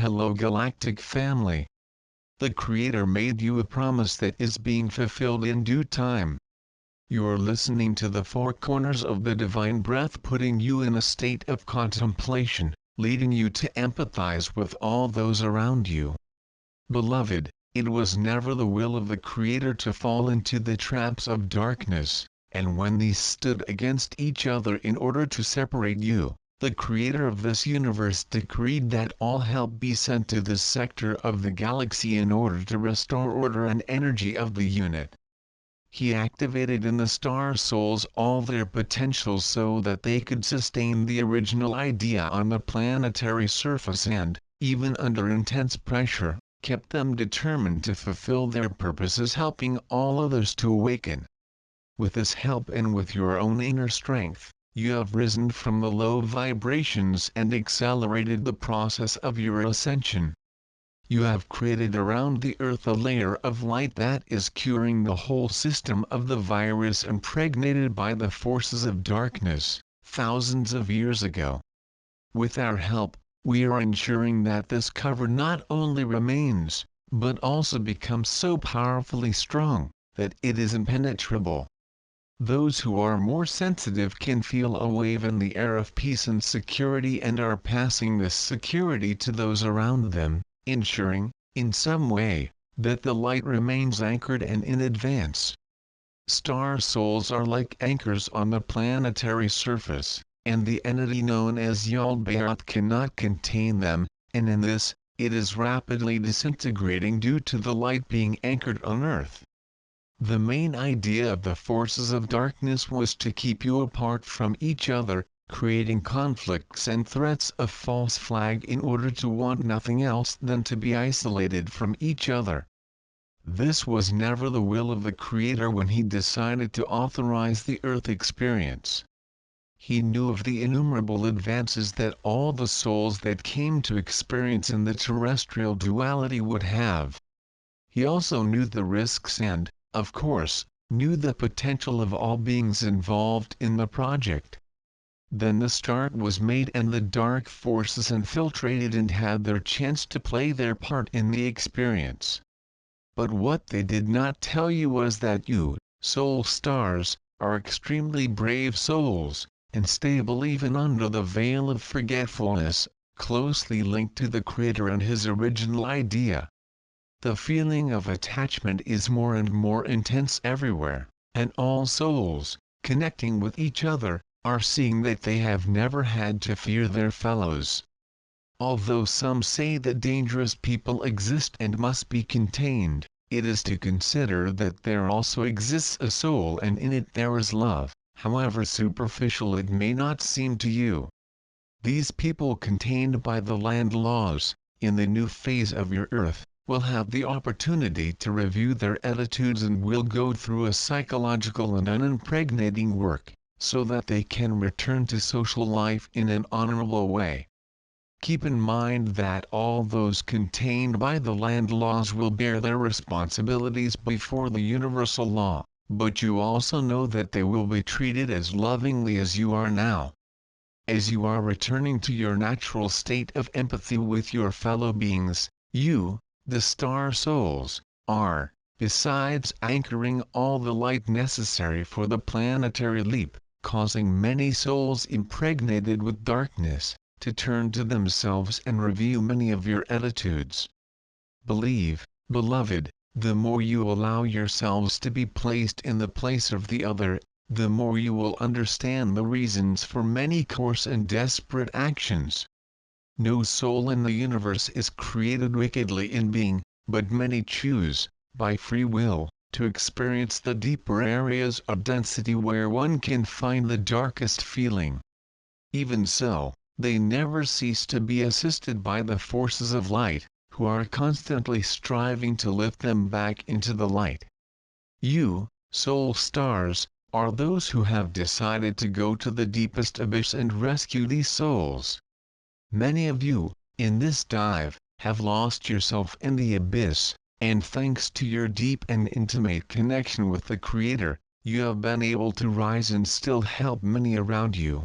Hello Galactic family. The Creator made you a promise that is being fulfilled in due time. You're listening to the four corners of the divine breath, putting you in a state of contemplation, leading you to empathize with all those around you. Beloved, it was never the will of the Creator to fall into the traps of darkness, and when these stood against each other in order to separate you, the Creator of this universe decreed that all help be sent to this sector of the galaxy in order to restore order and energy of the unit. He activated in the star souls all their potential so that they could sustain the original idea on the planetary surface and, even under intense pressure, kept them determined to fulfill their purposes, helping all others to awaken. With this help and with your own inner strength, you have risen from the low vibrations and accelerated the process of your ascension. You have created around the earth a layer of light that is curing the whole system of the virus impregnated by the forces of darkness, thousands of years ago. With our help, we are ensuring that this cover not only remains, but also becomes so powerfully strong, that it is impenetrable. Those who are more sensitive can feel a wave in the air of peace and security and are passing this security to those around them, ensuring, in some way, that the light remains anchored and in advance. Star souls are like anchors on the planetary surface, and the entity known as Yaldabaoth cannot contain them, and in this, it is rapidly disintegrating due to the light being anchored on Earth. The main idea of the forces of darkness was to keep you apart from each other, creating conflicts and threats of false flag in order to want nothing else than to be isolated from each other. This was never the will of the Creator when He decided to authorize the Earth experience. He knew of the innumerable advances that all the souls that came to experience in the terrestrial duality would have. He also knew the risks and, of course, knew the potential of all beings involved in the project. Then the start was made and the dark forces infiltrated and had their chance to play their part in the experience. But what they did not tell you was that you, soul stars, are extremely brave souls, and stable even under the veil of forgetfulness, closely linked to the Creator and His original idea. The feeling of attachment is more and more intense everywhere, and all souls, connecting with each other, are seeing that they have never had to fear their fellows. Although some say that dangerous people exist and must be contained, it is to consider that there also exists a soul and in it there is love, however superficial it may not seem to you. These people contained by the land laws, in the new phase of your earth, will have the opportunity to review their attitudes and will go through a psychological and unimpregnating work, so that they can return to social life in an honorable way. Keep in mind that all those contained by the land laws will bear their responsibilities before the universal law, but you also know that they will be treated as lovingly as you are now. As you are returning to your natural state of empathy with your fellow beings, you, the star souls, are, besides anchoring all the light necessary for the planetary leap, causing many souls impregnated with darkness, to turn to themselves and review many of your attitudes. Believe, beloved, the more you allow yourselves to be placed in the place of the other, the more you will understand the reasons for many coarse and desperate actions. No soul in the universe is created wickedly in being, but many choose, by free will, to experience the deeper areas of density where one can find the darkest feeling. Even so, they never cease to be assisted by the forces of light, who are constantly striving to lift them back into the light. You, soul stars, are those who have decided to go to the deepest abyss and rescue these souls. Many of you, in this dive, have lost yourself in the abyss, and thanks to your deep and intimate connection with the Creator, you have been able to rise and still help many around you.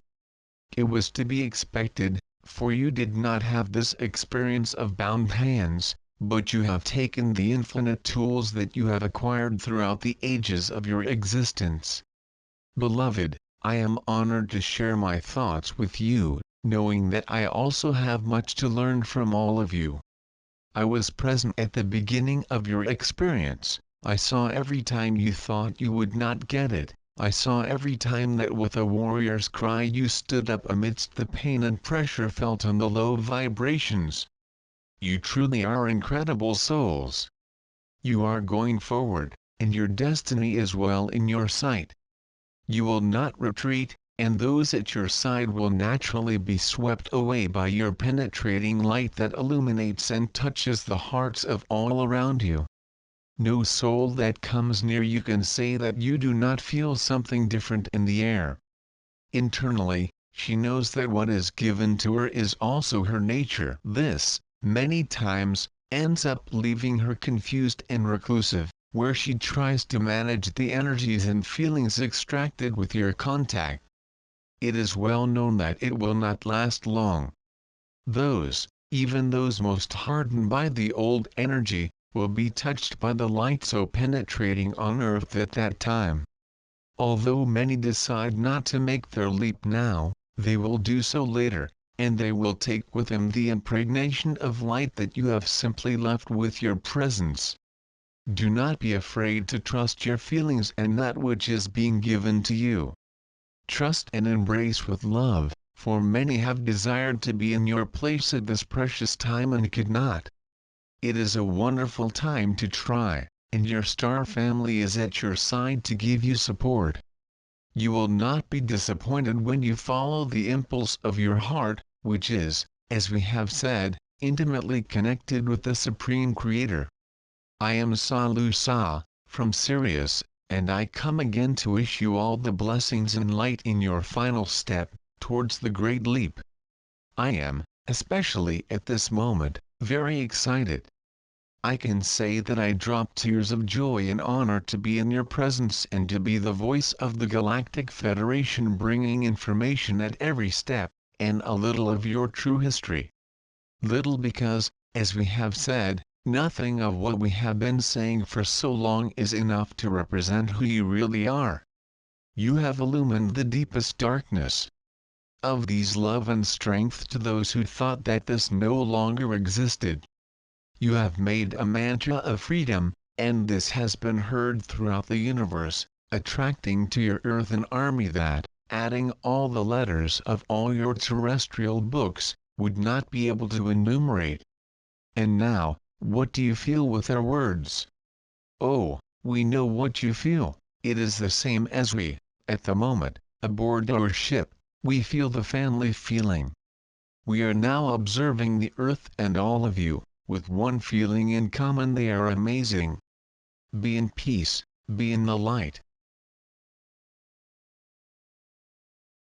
It was to be expected, For you did not have this experience of bound hands, but you have taken the infinite tools that you have acquired throughout the ages of your existence. Beloved, I am honored to share my thoughts with you, knowing that I also have much to learn from all of you. I was present at the beginning of your experience. I saw every time you thought you would not get it. I saw every time that with a warrior's cry you stood up amidst the pain and pressure felt on the low vibrations. You truly are incredible souls. You are going forward, and your destiny is well in your sight. You will not retreat, and those at your side will naturally be swept away by your penetrating light that illuminates and touches the hearts of all around you. No soul that comes near you can say that you do not feel something different in the air. Internally, she knows that what is given to her is also her nature. This, many times, ends up leaving her confused and reclusive, where she tries to manage the energies and feelings extracted with your contact. It is well known that it will not last long. Even those most hardened by the old energy, will be touched by the light so penetrating on earth at that time. Although many decide not to make their leap now, they will do so later, and they will take with them the impregnation of light that you have simply left with your presence. Do not be afraid to trust your feelings and that which is being given to you. Trust and embrace with love, for many have desired to be in your place at this precious time and could not. It is a wonderful time to try, and your star family is at your side to give you support. You will not be disappointed when you follow the impulse of your heart, which is, as we have said, intimately connected with the Supreme Creator. I am Salu Sa, from Sirius, and I come again to wish you all the blessings and light in your final step, towards the great leap. I am, especially at this moment, very excited. I can say that I drop tears of joy and honor to be in your presence and to be the voice of the Galactic Federation bringing information at every step, and a little of your true history. Little because, as we have said, nothing of what we have been saying for so long is enough to represent who you really are. You have illumined the deepest darkness of these love and strength to those who thought that this no longer existed. You have made a mantra of freedom, and this has been heard throughout the universe, attracting to your earth an army that, adding all the letters of all your terrestrial books, would not be able to enumerate. And now, what do you feel with our words? Oh, we know what you feel. It is the same as we, at the moment, aboard our ship, we feel the family feeling. We are now observing the earth and all of you, with one feeling in common: they are amazing. Be in peace, be in the light,